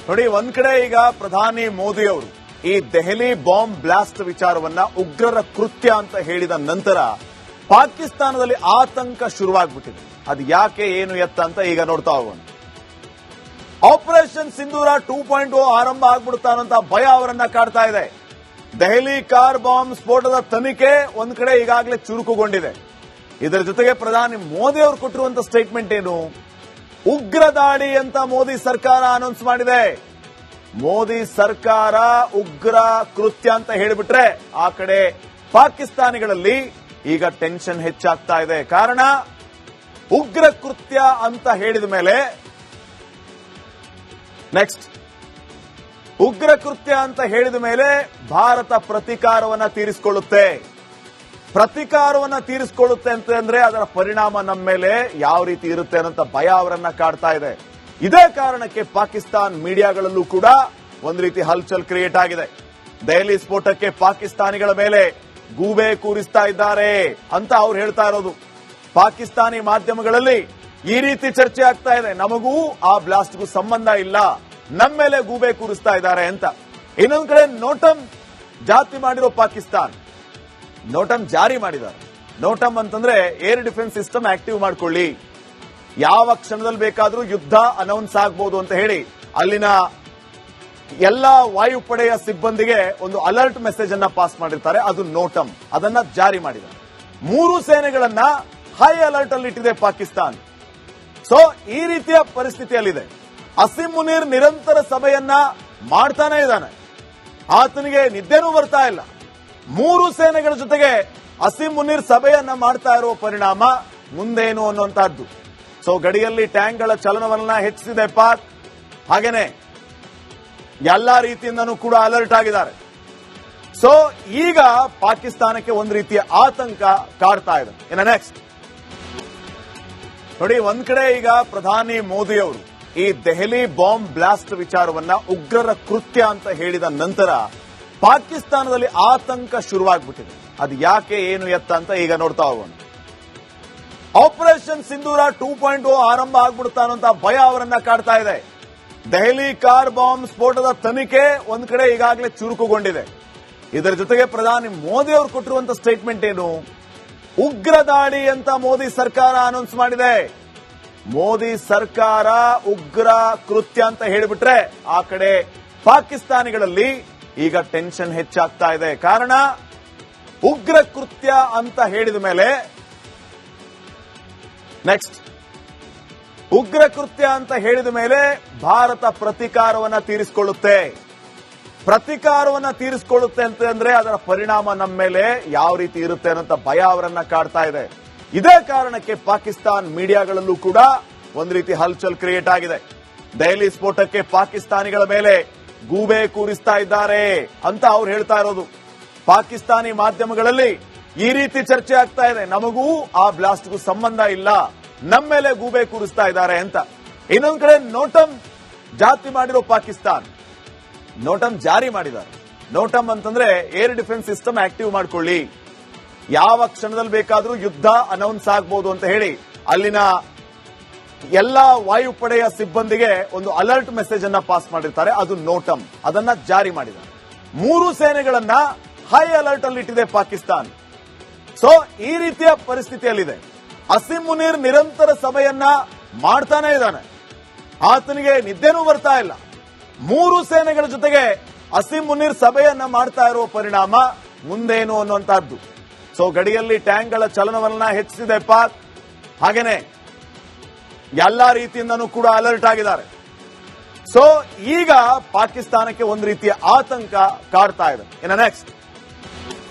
ನೋಡಿ, ಒಂದ್ ಕಡೆ ಈಗ ಪ್ರಧಾನಿ ಮೋದಿ ಅವರು ಈ ದೆಹಲಿ ಬಾಂಬ್ ಬ್ಲಾಸ್ಟ್ ವಿಚಾರವನ್ನ ಉಗ್ರರ ಕೃತ್ಯ ಅಂತ ಹೇಳಿದ ನಂತರ ಪಾಕಿಸ್ತಾನದಲ್ಲಿ ಆತಂಕ ಶುರುವಾಗ್ಬಿಟ್ಟಿದೆ. ಅದು ಯಾಕೆ, ಏನು, ಎತ್ತ ಅಂತ ಈಗ ನೋಡ್ತಾ ಹೋಗೋಣ. ಆಪರೇಷನ್ ಸಿಂಧೂರ 2.0 ಆರಂಭ ಆಗ್ಬಿಡುತ್ತಾನಂತ ಭಯ ಅವರನ್ನ ಕಾಡ್ತಾ ಇದೆ. ದೆಹಲಿ ಕಾರ್ ಬಾಂಬ್ ಸ್ಫೋಟದ ತನಿಖೆ ಒಂದ್ ಕಡೆ ಈಗಾಗಲೇ ಚುರುಕುಗೊಂಡಿದೆ. ಇದರ ಜೊತೆಗೆ ಪ್ರಧಾನಿ ಮೋದಿ ಅವರು ಕೊಟ್ಟಿರುವಂತ ಸ್ಟೇಟ್ಮೆಂಟ್ ಏನು, ಉಗ್ರ ದಾಳಿ ಅಂತ ಮೋದಿ ಸರ್ಕಾರ ಅನೌನ್ಸ್ ಮಾಡಿದೆ. ಮೋದಿ ಸರ್ಕಾರ ಉಗ್ರ ಕೃತ್ಯ ಅಂತ ಹೇಳಿಬಿಟ್ರೆ ಆ ಕಡೆ ಪಾಕಿಸ್ತಾನಿಗಳಲ್ಲಿ ಈಗ ಟೆನ್ಷನ್ ಹೆಚ್ಚಾಗ್ತಾ ಇದೆ. ಕಾರಣ, ಉಗ್ರ ಕೃತ್ಯ ಅಂತ ಹೇಳಿದ ಮೇಲೆ ಉಗ್ರ ಕೃತ್ಯ ಅಂತ ಹೇಳಿದ ಮೇಲೆ ಭಾರತ ಪ್ರತೀಕಾರವನ್ನ ತೀರಿಸಿಕೊಳ್ಳುತ್ತೆ. ಪ್ರತೀಕಾರವನ್ನ ತೀರಿಸಿಕೊಳ್ಳುತ್ತೆ ಅಂತಂದ್ರೆ ಅದರ ಪರಿಣಾಮ ನಮ್ಮ ಮೇಲೆ ಯಾವ ರೀತಿ ಇರುತ್ತೆ ಅನ್ನೋ ಭಯ ಅವರನ್ನ ಕಾಡ್ತಾ ಇದೆ. ಇದೇ ಕಾರಣಕ್ಕೆ ಪಾಕಿಸ್ತಾನ್ ಮೀಡಿಯಾಗಳಲ್ಲೂ ಕೂಡ ಒಂದು ರೀತಿ ಹಲ್ಚಲ್ ಕ್ರಿಯೇಟ್ ಆಗಿದೆ. ದೆಹಲಿ ಸ್ಫೋಟಕ್ಕೆ ಪಾಕಿಸ್ತಾನಿಗಳ ಮೇಲೆ ಗೂಬೆ ಕೂರಿಸ್ತಾ ಇದ್ದಾರೆ ಅಂತ ಅವ್ರು ಹೇಳ್ತಾ ಇರೋದು. ಪಾಕಿಸ್ತಾನಿ ಮಾಧ್ಯಮಗಳಲ್ಲಿ ಈ ರೀತಿ ಚರ್ಚೆ ಆಗ್ತಾ ಇದೆ, ನಮಗೂ ಆ ಬ್ಲಾಸ್ಟ್ಗೂ ಸಂಬಂಧ ಇಲ್ಲ, ನಮ್ಮ ಮೇಲೆ ಗೂಬೆ ಕೂರಿಸ್ತಾ ಇದ್ದಾರೆ ಅಂತ. ಇನ್ನೊಂದ್ ಕಡೆ ನೋಟಮ್ ಜಾತಿ ಮಾಡಿರೋ ಪಾಕಿಸ್ತಾನ್ ನೋಟಮ್ ಜಾರಿ ಮಾಡಿದ್ದಾರೆ. ನೋಟಮ್ ಅಂತಂದ್ರೆ ಏರ್ ಡಿಫೆನ್ಸ್ ಸಿಸ್ಟಮ್ ಆಕ್ಟಿವ್ ಮಾಡ್ಕೊಳ್ಳಿ, ಯಾವ ಕ್ಷಣದಲ್ಲಿ ಬೇಕಾದ್ರೂ ಯುದ್ಧ ಅನೌನ್ಸ್ ಆಗಬಹುದು ಅಂತ ಹೇಳಿ ಅಲ್ಲಿನ ಎಲ್ಲಾ ವಾಯುಪಡೆಯ ಸಿಬ್ಬಂದಿಗೆ ಒಂದು ಅಲರ್ಟ್ ಮೆಸೇಜ್ ಅನ್ನ ಪಾಸ್ ಮಾಡಿರ್ತಾರೆ. ಅದು ನೋಟಮ್, ಅದನ್ನ ಜಾರಿ ಮಾಡಿದ್ದಾರೆ. 3 ಸೇನೆಗಳನ್ನ ಹೈ ಅಲರ್ಟ್ ಅಲ್ಲಿ ಇಟ್ಟಿದೆ ಪಾಕಿಸ್ತಾನ್. ಸೊ ಈ ರೀತಿಯ ಪರಿಸ್ಥಿತಿಯಲ್ಲಿದೆ. ಅಸೀಂ ಮುನೀರ್ ನಿರಂತರ ಸಭೆಯನ್ನ ಮಾಡ್ತಾನೆ ಇದ್ದಾನೆ, ಆತನಿಗೆ ನಿದ್ದೆನೂ ಬರ್ತಾ ಇಲ್ಲ. 3 ಸೇನೆಗಳ ಜೊತೆಗೆ ಅಸೀಂ ಮುನೀರ್ ಸಭೆಯನ್ನ ಮಾಡ್ತಾ ಇರುವ ಪರಿಣಾಮ ಮುಂದೇನು ಅನ್ನುವಂತಹದ್ದು. ಸೊ ಗಡಿಯಲ್ಲಿ ಟ್ಯಾಂಕ್ಗಳ ಚಲನವಲನ ಹೆಚ್ಚಿಸಿದೆ ಪಾಕ್. ಹಾಗೇನೆ ಎಲ್ಲಾ ರೀತಿಯಿಂದನೂ ಕೂಡ ಅಲರ್ಟ್ ಆಗಿದ್ದಾರೆ. ಸೊ ಈಗ ಪಾಕಿಸ್ತಾನಕ್ಕೆ ಒಂದು ರೀತಿಯ ಆತಂಕ ಕಾಡ್ತಾ ಇದೆ. ಇನ್ನು ನೆಕ್ಸ್ಟ್ ನೋಡಿ, ಒಂದ್ ಕಡೆ ಈಗ ಪ್ರಧಾನಿ ಮೋದಿ ಅವರು ಈ ದೆಹಲಿ ಬಾಂಬ್ ಬ್ಲಾಸ್ಟ್ ವಿಚಾರವನ್ನ ಉಗ್ರರ ಕೃತ್ಯ ಅಂತ ಹೇಳಿದ ನಂತರ ಪಾಕಿಸ್ತಾನದಲ್ಲಿ ಆತಂಕ ಶುರುವಾಗ್ಬಿಟ್ಟಿದೆ. ಅದು ಯಾಕೆ, ಏನು, ಎತ್ತ ಅಂತ ಈಗ ನೋಡ್ತಾ ಹೋಗೋಣ. ಆಪರೇಷನ್ ಸಿಂಧೂರ 2.0 ಆರಂಭ ಆಗ್ಬಿಡುತ್ತಾನಂತ ಭಯ ಅವರನ್ನ ಕಾಡ್ತಾ ಇದೆ. ದೆಹಲಿ ಕಾರ್ ಬಾಂಬ್ ಸ್ಫೋಟದ ತನಿಖೆ ಒಂದ್ ಕಡೆ ಈಗಾಗಲೇ ಚುರುಕುಗೊಂಡಿದೆ. ಇದರ ಜೊತೆಗೆ ಪ್ರಧಾನಿ ಮೋದಿ ಅವರು ಕೊಟ್ಟಿರುವಂತ ಸ್ಟೇಟ್ಮೆಂಟ್ ಏನು, ಉಗ್ರ ದಾಳಿ ಅಂತ ಮೋದಿ ಸರ್ಕಾರ ಅನೌನ್ಸ್ ಮಾಡಿದೆ. ಮೋದಿ ಸರ್ಕಾರ ಉಗ್ರ ಕೃತ್ಯ ಅಂತ ಹೇಳಿಬಿಟ್ರೆ ಆ ಕಡೆ ಪಾಕಿಸ್ತಾನಿಗಳಲ್ಲಿ ಈಗ ಟೆನ್ಷನ್ ಹೆಚ್ಚಾಗ್ತಾ ಇದೆ. ಕಾರಣ, ಉಗ್ರ ಕೃತ್ಯ ಅಂತ ಹೇಳಿದ ಮೇಲೆ ಉಗ್ರ ಕೃತ್ಯ ಅಂತ ಹೇಳಿದ ಮೇಲೆ ಭಾರತ ಪ್ರತೀಕಾರವನ್ನ ತೀರಿಸಿಕೊಳ್ಳುತ್ತೆ. ಪ್ರತೀಕಾರವನ್ನ ತೀರಿಸಿಕೊಳ್ಳುತ್ತೆ ಅಂತಂದ್ರೆ ಅದರ ಪರಿಣಾಮ ನಮ್ಮ ಮೇಲೆ ಯಾವ ರೀತಿ ಇರುತ್ತೆ ಅನ್ನೋ ಭಯ ಅವರನ್ನ ಕಾಡ್ತಾ ಇದೆ. ಇದೇ ಕಾರಣಕ್ಕೆ ಪಾಕಿಸ್ತಾನ್ ಮೀಡಿಯಾಗಳಲ್ಲೂ ಕೂಡ ಒಂದು ರೀತಿ ಹಲ್ಚಲ್ ಕ್ರಿಯೇಟ್ ಆಗಿದೆ. ದೆಹಲಿ ಸ್ಫೋಟಕ್ಕೆ ಪಾಕಿಸ್ತಾನಿಗಳ ಮೇಲೆ ಗೂಬೆ ಕೂರಿಸ್ತಾ ಇದ್ದಾರೆ ಅಂತ ಅವ್ರು ಹೇಳ್ತಾ ಇರೋದು. ಪಾಕಿಸ್ತಾನಿ ಮಾಧ್ಯಮಗಳಲ್ಲಿ ಈ ರೀತಿ ಚರ್ಚೆ ಆಗ್ತಾ ಇದೆ, ನಮಗೂ ಆ ಬ್ಲಾಸ್ಟ್ಗೂ ಸಂಬಂಧ ಇಲ್ಲ, ನಮ್ಮ ಮೇಲೆ ಗೂಬೆ ಕೂರಿಸ್ತಾ ಇದ್ದಾರೆ ಅಂತ. ಇನ್ನೊಂದ್ ಕಡೆ ನೋಟಮ್ ಜಾತಿ ಮಾಡಿರೋ ಪಾಕಿಸ್ತಾನ್ ನೋಟಮ್ ಜಾರಿ ಮಾಡಿದ್ದಾರೆ. ನೋಟಮ್ ಅಂತಂದ್ರೆ ಏರ್ ಡಿಫೆನ್ಸ್ ಸಿಸ್ಟಮ್ ಆಕ್ಟಿವ್ ಮಾಡ್ಕೊಳ್ಳಿ, ಯಾವ ಕ್ಷಣದಲ್ಲಿ ಬೇಕಾದ್ರೂ ಯುದ್ಧ ಅನೌನ್ಸ್ ಆಗಬಹುದು ಅಂತ ಹೇಳಿ ಅಲ್ಲಿನ ಎಲ್ಲಾ ವಾಯುಪಡೆಯ ಸಿಬ್ಬಂದಿಗೆ ಒಂದು ಅಲರ್ಟ್ ಮೆಸೇಜ್ ಅನ್ನ ಪಾಸ್ ಮಾಡಿರ್ತಾರೆ. ಅದು ನೋಟಮ್, ಅದನ್ನ ಜಾರಿ ಮಾಡಿದ್ದಾರೆ. 3 ಸೇನೆಗಳನ್ನ ಹೈ ಅಲರ್ಟ್ ಅಲ್ಲಿ ಇಟ್ಟಿದೆ ಪಾಕಿಸ್ತಾನ್. ಸೊ ಈ ರೀತಿಯ ಪರಿಸ್ಥಿತಿಯಲ್ಲಿದೆ. ಅಸೀಂ ಮುನೀರ್ ನಿರಂತರ ಸಭೆಯನ್ನ ಮಾಡ್ತಾನೆ ಇದ್ದಾನೆ, ಆತನಿಗೆ ನಿದ್ದೆನೂ ಬರ್ತಾ ಇಲ್ಲ. 3 ಸೇನೆಗಳ ಜೊತೆಗೆ ಅಸೀಂ ಮುನೀರ್ ಸಭೆಯನ್ನ ಮಾಡ್ತಾ ಇರುವ ಪರಿಣಾಮ ಮುಂದೇನು ಅನ್ನುವಂತಹದ್ದು. ಸೊ ಗಡಿಯಲ್ಲಿ ಟ್ಯಾಂಕ್ಗಳ ಚಲನವಲನ ಹೆಚ್ಚಿಸಿದೆ ಪಾಕ್. ಹಾಗೇನೆ ಎಲ್ಲಾ ರೀತಿಯಿಂದನೂ ಕೂಡ ಅಲರ್ಟ್ ಆಗಿದ್ದಾರೆ. ಸೊ ಈಗ ಪಾಕಿಸ್ತಾನಕ್ಕೆ ಒಂದು ರೀತಿಯ ಆತಂಕ ಕಾಡ್ತಾ ಇದೆ. ಇನ್ನು ನೆಕ್ಸ್ಟ್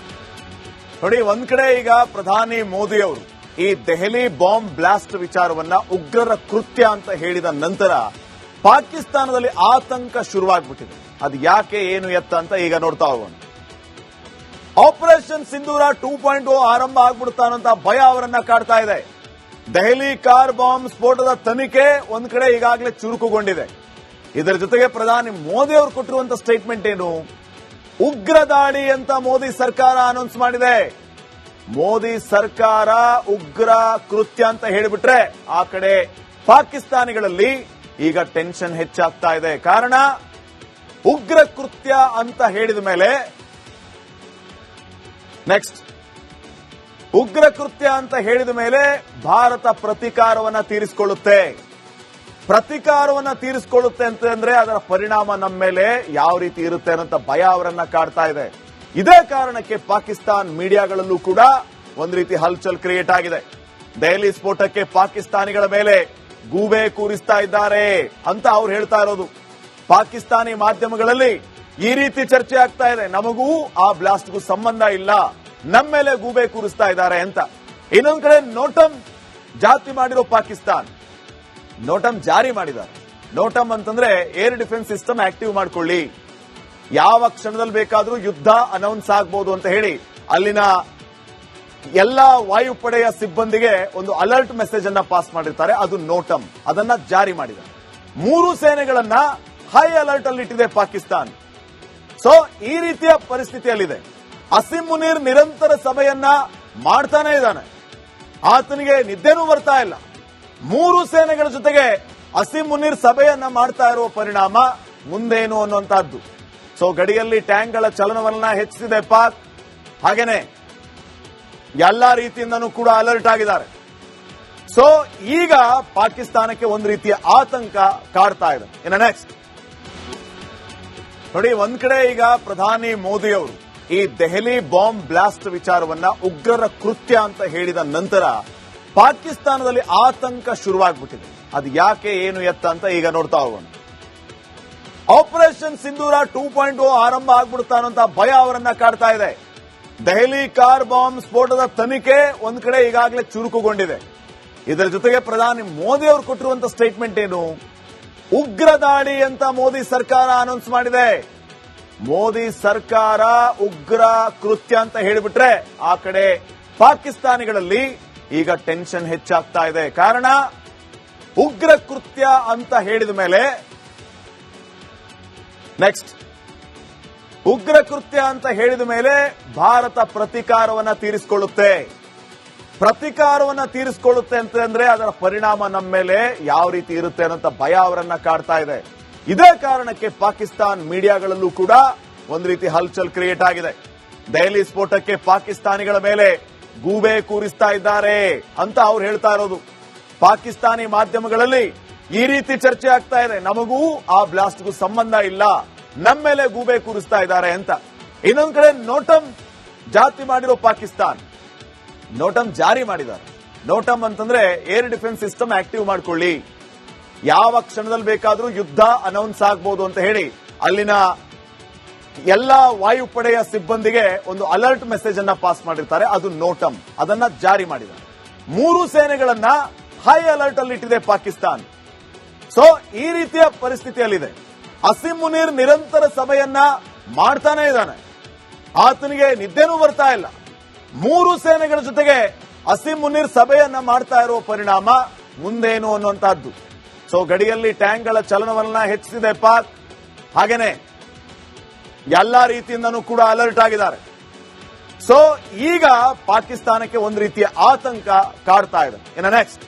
ನೋಡಿ, ಒಂದ್ ಕಡೆ ಈಗ ಪ್ರಧಾನಿ ಮೋದಿ ಅವರು ಈ ದೆಹಲಿ ಬಾಂಬ್ ಬ್ಲಾಸ್ಟ್ ವಿಚಾರವನ್ನ ಉಗ್ರರ ಕೃತ್ಯ ಅಂತ ಹೇಳಿದ ನಂತರ ಪಾಕಿಸ್ತಾನದಲ್ಲಿ ಆತಂಕ ಶುರುವಾಗ್ಬಿಟ್ಟಿದೆ. ಅದು ಯಾಕೆ, ಏನು, ಎತ್ತ ಅಂತ ಈಗ ನೋಡ್ತಾ ಹೋಗೋಣ. ಆಪರೇಷನ್ ಸಿಂಧೂರ 2.0 ಆರಂಭ ಆಗ್ಬಿಡುತ್ತಾನಂತ ಭಯ ಅವರನ್ನ ಕಾಡ್ತಾ ಇದೆ. ದೆಹಲಿ ಕಾರ್ ಬಾಂಬ್ ಸ್ಫೋಟದ ತನಿಖೆ ಒಂದ್ ಕಡೆ ಈಗಾಗಲೇ ಚುರುಕುಗೊಂಡಿದೆ. ಇದರ ಜೊತೆಗೆ ಪ್ರಧಾನಿ ಮೋದಿ ಅವರು ಕೊಟ್ಟಿರುವಂತ ಸ್ಟೇಟ್ಮೆಂಟ್ ಏನು, ಉಗ್ರ ದಾಳಿ ಅಂತ ಮೋದಿ ಸರ್ಕಾರ ಅನೌನ್ಸ್ ಮಾಡಿದೆ. ಮೋದಿ ಸರ್ಕಾರ ಉಗ್ರ ಕೃತ್ಯ ಅಂತ ಹೇಳಿಬಿಟ್ರೆ ಆ ಕಡೆ ಪಾಕಿಸ್ತಾನಿಗಳಲ್ಲಿ ಈಗ ಟೆನ್ಷನ್ ಹೆಚ್ಚಾಗ್ತಾ ಇದೆ. ಕಾರಣ ಉಗ್ರ ಕೃತ್ಯ ಅಂತ ಹೇಳಿದ ಮೇಲೆ ಉಗ್ರ ಕೃತ್ಯ ಅಂತ ಹೇಳಿದ ಮೇಲೆ ಭಾರತ ಪ್ರತೀಕಾರವನ್ನ ತೀರಿಸಿಕೊಳ್ಳುತ್ತೆ. ಪ್ರತೀಕಾರವನ್ನ ತೀರಿಸಿಕೊಳ್ಳುತ್ತೆ ಅಂತಂದ್ರೆ ಅದರ ಪರಿಣಾಮ ನಮ್ಮ ಮೇಲೆ ಯಾವ ರೀತಿ ಇರುತ್ತೆ ಅನ್ನೋ ಭಯ ಅವರನ್ನ ಕಾಡ್ತಾ ಇದೆ. ಇದೇ ಕಾರಣಕ್ಕೆ ಪಾಕಿಸ್ತಾನ್ ಮೀಡಿಯಾಗಳಲ್ಲೂ ಕೂಡ ಒಂದ್ ರೀತಿ ಹಲ್ಚಲ್ ಕ್ರಿಯೇಟ್ ಆಗಿದೆ. ದೆಹಲಿ ಸ್ಫೋಟಕ್ಕೆ ಪಾಕಿಸ್ತಾನಿಗಳ ಮೇಲೆ ಗೂಬೆ ಕೂರಿಸ್ತಾ ಇದ್ದಾರೆ ಅಂತ ಅವ್ರು ಹೇಳ್ತಾ ಇರೋದು. ಪಾಕಿಸ್ತಾನಿ ಮಾಧ್ಯಮಗಳಲ್ಲಿ ಈ ರೀತಿ ಚರ್ಚೆ ಆಗ್ತಾ ಇದೆ, ನಮಗೂ ಆ ಬ್ಲಾಸ್ಟ್ಗೂ ಸಂಬಂಧ ಇಲ್ಲ, ನಮ್ಮ ಮೇಲೆ ಗೂಬೆ ಕೂರಿಸ್ತಾ ಇದ್ದಾರೆ ಅಂತ. ಇನ್ನೊಂದ್ ಕಡೆ ನೋಟಂ ಜಾತಿ ಮಾಡಿರೋ ಪಾಕಿಸ್ತಾನ್ ನೋಟಂ ಜಾರಿ ಮಾಡಿದ್ದಾರೆ. ನೋಟಂ ಅಂತಂದ್ರೆ ಏರ್ ಡಿಫೆನ್ಸ್ ಸಿಸ್ಟಮ್ ಆಕ್ಟಿವ್ ಮಾಡ್ಕೊಳ್ಳಿ, ಯಾವ ಕ್ಷಣದಲ್ಲಿ ಬೇಕಾದ್ರೂ ಯುದ್ಧ ಅನೌನ್ಸ್ ಆಗಬಹುದು ಅಂತ ಹೇಳಿ ಅಲ್ಲಿನ ಎಲ್ಲಾ ವಾಯುಪಡೆಯ ಸಿಬ್ಬಂದಿಗೆ ಒಂದು ಅಲರ್ಟ್ ಮೆಸೇಜ್ ಅನ್ನ ಪಾಸ್ ಮಾಡಿರ್ತಾರೆ. ಅದು ನೋಟಂ, ಅದನ್ನ ಜಾರಿ ಮಾಡಿದ್ದಾರೆ. 3 ಸೇನೆಗಳನ್ನ ಹೈ ಅಲರ್ಟ್ ಅಲ್ಲಿ ಇಟ್ಟಿದೆ ಪಾಕಿಸ್ತಾನ್. ಸೊ ಈ ರೀತಿಯ ಪರಿಸ್ಥಿತಿಯಲ್ಲಿದೆ. ಅಸಿಂ ಮುನೀರ್ ನಿರಂತರ ಸಭೆಯನ್ನ ಮಾಡ್ತಾನೆ ಇದ್ದಾನೆ, ಆತನಿಗೆ ನಿದ್ದೆನೂ ಬರ್ತಾ ಇಲ್ಲ. 3 ಸೇನೆಗಳ ಜೊತೆಗೆ ಅಸಿಂ ಮುನೀರ್ ಸಭೆಯನ್ನ ಮಾಡ್ತಾ ಇರುವ ಪರಿಣಾಮ ಮುಂದೇನು ಅನ್ನುವಂತಹದ್ದು. ಸೊ ಗಡಿಯಲ್ಲಿ ಟ್ಯಾಂಕ್ಗಳ ಚಲನವಲನ ಹೆಚ್ಚಿಸಿದೆ ಪಾಕ್. ಹಾಗೇನೆ ಎಲ್ಲಾ ರೀತಿಯಿಂದನೂ ಕೂಡ ಅಲರ್ಟ್ ಆಗಿದ್ದಾರೆ. ಸೊ ಈಗ ಪಾಕಿಸ್ತಾನಕ್ಕೆ ಒಂದು ರೀತಿಯ ಆತಂಕ ಕಾಡ್ತಾ ಇದೆ. ಇನ್ನು ನೆಕ್ಸ್ಟ್ ನೋಡಿ, ಒಂದ್ ಕಡೆ ಈಗ ಪ್ರಧಾನಿ ಮೋದಿ ಅವರು ಈ ದೆಹಲಿ ಬಾಂಬ್ ಬ್ಲಾಸ್ಟ್ ವಿಚಾರವನ್ನ ಉಗ್ರರ ಕೃತ್ಯ ಅಂತ ಹೇಳಿದ ನಂತರ ಪಾಕಿಸ್ತಾನದಲ್ಲಿ ಆತಂಕ ಶುರುವಾಗ್ಬಿಟ್ಟಿದೆ. ಅದು ಯಾಕೆ ಏನು ಎತ್ತ ಅಂತ ಈಗ ನೋಡ್ತಾ ಹೋಗೋಣ. ಆಪರೇಷನ್ ಸಿಂಧೂರ 2.0 ಆರಂಭ ಆಗ್ಬಿಡುತ್ತಾ ಅನ್ನೋಂತ ಭಯ ಅವರನ್ನ ಕಾಡ್ತಾ ಇದೆ. ದೆಹಲಿ ಕಾರ್ ಬಾಂಬ್ ಸ್ಫೋಟದ ತನಿಖೆ ಒಂದ್ ಕಡೆ ಈಗಾಗಲೇ ಚುರುಕುಗೊಂಡಿದೆ. ಇದರ ಜೊತೆಗೆ ಪ್ರಧಾನಿ ಮೋದಿ ಅವರು ಕೊಟ್ಟಿರುವಂತ ಸ್ಟೇಟ್ಮೆಂಟ್ ಏನು? ಉಗ್ರ ದಾಳಿ ಅಂತ ಮೋದಿ ಸರ್ಕಾರ ಅನೌನ್ಸ್ ಮಾಡಿದೆ. ಮೋದಿ ಸರ್ಕಾರ ಉಗ್ರ ಕೃತ್ಯ ಅಂತ ಹೇಳಿಬಿಟ್ರೆ ಆ ಕಡೆ ಪಾಕಿಸ್ತಾನಿಗಳಲ್ಲಿ ಈಗ ಟೆನ್ಷನ್ ಹೆಚ್ಚಾಗ್ತಾ ಇದೆ. ಕಾರಣ ಉಗ್ರ ಕೃತ್ಯ ಅಂತ ಹೇಳಿದ ಮೇಲೆ ಉಗ್ರ ಕೃತ್ಯ ಅಂತ ಹೇಳಿದ ಮೇಲೆ ಭಾರತ ಪ್ರತೀಕಾರವನ್ನ ತೀರಿಸಿಕೊಳ್ಳುತ್ತೆ. ಪ್ರತೀಕಾರವನ್ನ ತೀರಿಸಿಕೊಳ್ಳುತ್ತೆ ಅಂತಂದ್ರೆ ಅದರ ಪರಿಣಾಮ ನಮ್ಮ ಮೇಲೆ ಯಾವ ರೀತಿ ಇರುತ್ತೆ ಅನ್ನೋ ಭಯ ಅವರನ್ನ ಕಾಡ್ತಾ ಇದೆ. ಇದೇ ಕಾರಣಕ್ಕೆ ಪಾಕಿಸ್ತಾನ್ ಮೀಡಿಯಾಗಳಲ್ಲೂ ಕೂಡ ಒಂದ್ ರೀತಿ ಹಲ್ಚಲ್ ಕ್ರಿಯೇಟ್ ಆಗಿದೆ. ದೆಹಲಿ ಸ್ಫೋಟಕ್ಕೆ ಪಾಕಿಸ್ತಾನಿಗಳ ಮೇಲೆ ಗೂಬೆ ಕೂರಿಸ್ತಾ ಇದ್ದಾರೆ ಅಂತ ಅವ್ರು ಹೇಳ್ತಾ ಇರೋದು. ಪಾಕಿಸ್ತಾನಿ ಮಾಧ್ಯಮಗಳಲ್ಲಿ ಈ ರೀತಿ ಚರ್ಚೆ ಆಗ್ತಾ ಇದೆ, ನಮಗೂ ಆ ಬ್ಲಾಸ್ಟ್ಗೂ ಸಂಬಂಧ ಇಲ್ಲ, ನಮ್ಮ ಮೇಲೆ ಗೂಬೆ ಕೂರಿಸ್ತಾ ಇದ್ದಾರೆ ಅಂತ. ಇನ್ನೊಂದ್ ಕಡೆ ನೋಟಂ ಜಾತಿ ಮಾಡಿರೋ ಪಾಕಿಸ್ತಾನ್ ನೋಟಂ ಜಾರಿ ಮಾಡಿದ್ದಾರೆ. ನೋಟಂ ಅಂತಂದ್ರೆ ಏರ್ ಡಿಫೆನ್ಸ್ ಸಿಸ್ಟಮ್ ಆಕ್ಟಿವ್ ಮಾಡ್ಕೊಳ್ಳಿ, ಯಾವ ಕ್ಷಣದಲ್ಲಿ ಬೇಕಾದ್ರೂ ಯುದ್ಧ ಅನೌನ್ಸ್ ಆಗಬಹುದು ಅಂತ ಹೇಳಿ ಅಲ್ಲಿನ ಎಲ್ಲಾ ವಾಯುಪಡೆಯ ಸಿಬ್ಬಂದಿಗೆ ಒಂದು ಅಲರ್ಟ್ ಮೆಸೇಜ್ ಅನ್ನ ಪಾಸ್ ಮಾಡಿರ್ತಾರೆ. ಅದು ನೋಟಂ, ಅದನ್ನ ಜಾರಿ ಮಾಡಿದ್ದಾರೆ. 3 ಸೇನೆಗಳನ್ನ ಹೈ ಅಲರ್ಟ್ ಅಲ್ಲಿ ಇಟ್ಟಿದೆ ಪಾಕಿಸ್ತಾನ್. ಸೊ ಈ ರೀತಿಯ ಪರಿಸ್ಥಿತಿಯಲ್ಲಿದೆ. ಅಸಿಂ ಮುನೀರ್ ನಿರಂತರ ಸಭೆಯನ್ನ ಮಾಡ್ತಾನೆ ಇದ್ದಾನೆ, ಆತನಿಗೆ ನಿದ್ದೆನೂ ಬರ್ತಾ ಇಲ್ಲ. 3 ಸೇನೆಗಳ ಜೊತೆಗೆ ಅಸಿಂ ಮುನೀರ್ ಸಭೆಯನ್ನ ಮಾಡ್ತಾ ಇರುವ ಪರಿಣಾಮ ಮುಂದೇನು ಅನ್ನುವಂತಹದ್ದು. ಸೊ ಗಡಿಯಲ್ಲಿ ಟ್ಯಾಂಕ್ಗಳ ಚಲನವಲನ ಹೆಚ್ಚಿಸಿದೆ ಪಾಕ್. ಹಾಗೇನೆ ಎಲ್ಲಾ ರೀತಿಯಿಂದನೂ ಕೂಡ ಅಲರ್ಟ್ ಆಗಿದ್ದಾರೆ. ಸೊ ಈಗ ಪಾಕಿಸ್ತಾನಕ್ಕೆ ಒಂದು ರೀತಿಯ ಆತಂಕ ಕಾಡ್ತಾ ಇದೆ. ಇನ್ನು ನೆಕ್ಸ್ಟ್